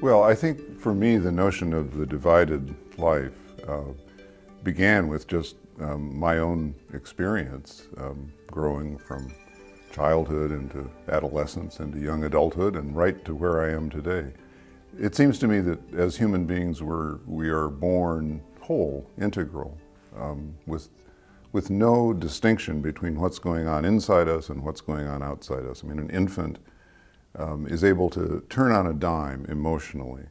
Well, I think for me, the notion of the divided life began with just my own experience growing from childhood into adolescence into young adulthood and right to where I am today. It seems to me that as human beings, we are born whole, integral, with no distinction between what's going on inside us and what's going on outside us. I mean, an infant is able to turn on a dime emotionally.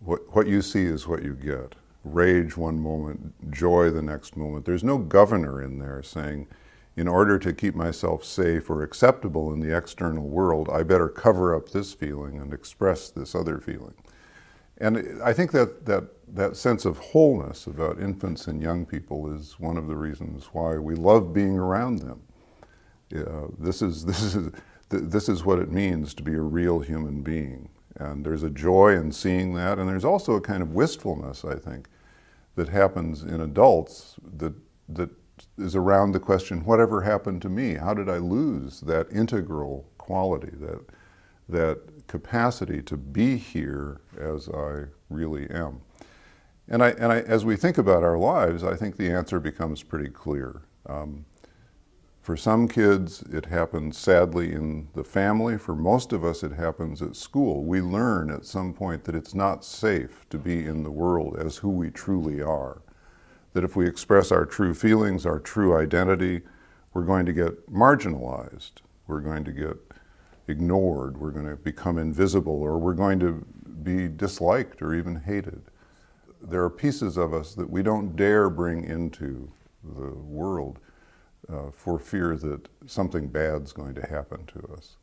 What you see is what you get. Rage one moment, joy the next moment. There's no governor in there saying, in order to keep myself safe or acceptable in the external world, I better cover up this feeling and express this other feeling. And I think that sense of wholeness about infants and young people is one of the reasons why we love being around them. This is what it means to be a real human being. And there's a joy in seeing that, and there's also a kind of wistfulness, I think, that happens in adults that is around the question, whatever happened to me? How did I lose that integral quality, that capacity to be here as I really am? And as we think about our lives, I think the answer becomes pretty clear. For some kids, it happens sadly in the family. For most of us, it happens at school. We learn at some point that it's not safe to be in the world as who we truly are. That if we express our true feelings, our true identity, we're going to get marginalized. We're going to get ignored. We're going to become invisible, or we're going to be disliked or even hated. There are pieces of us that we don't dare bring into the world for fear that something bad's going to happen to us.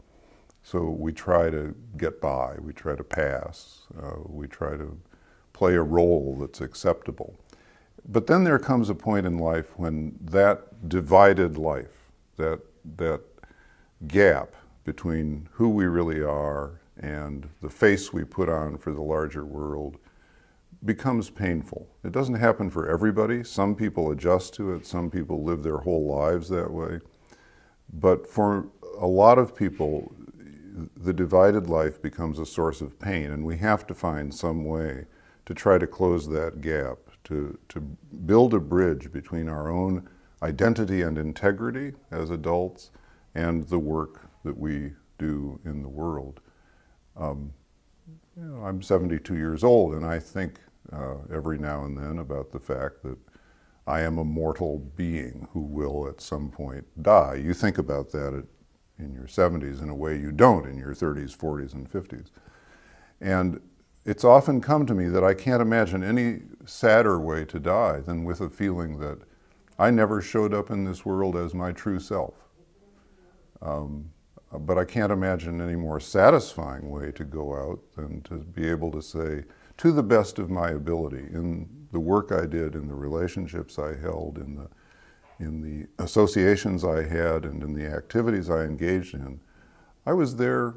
So we try to get by, we try to pass, we try to play a role that's acceptable. But then there comes a point in life when that divided life, that gap between who we really are and the face we put on for the larger world becomes painful. It doesn't happen for everybody. Some people adjust to it. Some people live their whole lives that way. But for a lot of people, the divided life becomes a source of pain, and we have to find some way to try to close that gap, to build a bridge between our own identity and integrity as adults and the work that we do in the world. I'm 72 years old, and I think every now and then about the fact that I am a mortal being who will at some point die. You think about that in your 70s in a way you don't in your 30s, 40s, and 50s. And it's often come to me that I can't imagine any sadder way to die than with a feeling that I never showed up in this world as my true self. But I can't imagine any more satisfying way to go out than to be able to say, to the best of my ability, in the work I did, in the relationships I held, in the associations I had, and in the activities I engaged in, I was there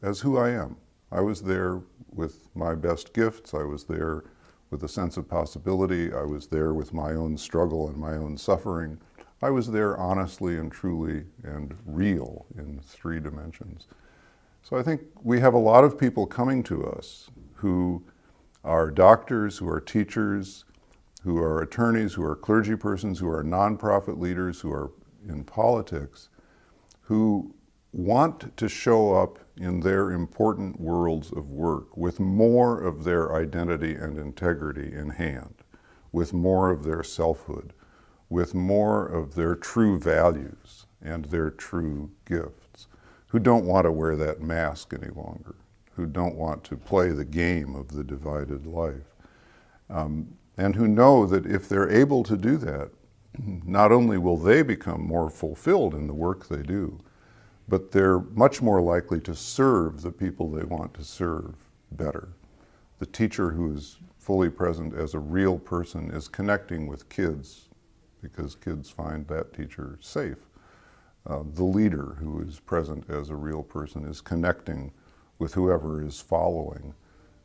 as who I am. I was there with my best gifts. I was there with a sense of possibility. I was there with my own struggle and my own suffering. I was there honestly and truly and real in 3 dimensions. So I think we have a lot of people coming to us who are doctors, who are teachers, who are attorneys, who are clergy persons, who are nonprofit leaders, who are in politics, who want to show up in their important worlds of work with more of their identity and integrity in hand, with more of their selfhood, with more of their true values and their true gifts, who don't want to wear that mask any longer, who don't want to play the game of the divided life, and who know that if they're able to do that, not only will they become more fulfilled in the work they do, but they're much more likely to serve the people they want to serve better. The teacher who is fully present as a real person is connecting with kids because kids find that teacher safe. The leader who is present as a real person is connecting with whoever is following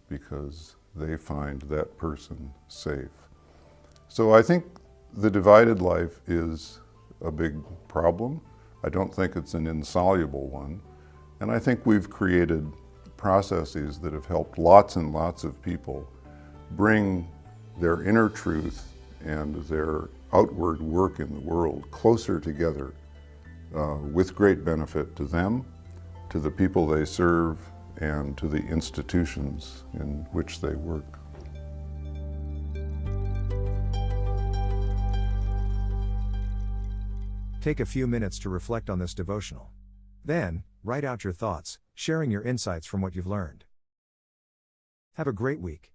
because they find that person safe. So I think the divided life is a big problem. I don't think it's an insoluble one. And I think we've created processes that have helped lots and lots of people bring their inner truth and their outward work in the world closer together with great benefit to them, to the people they serve, and to the institutions in which they work. Take a few minutes to reflect on this devotional. Then, write out your thoughts, sharing your insights from what you've learned. Have a great week.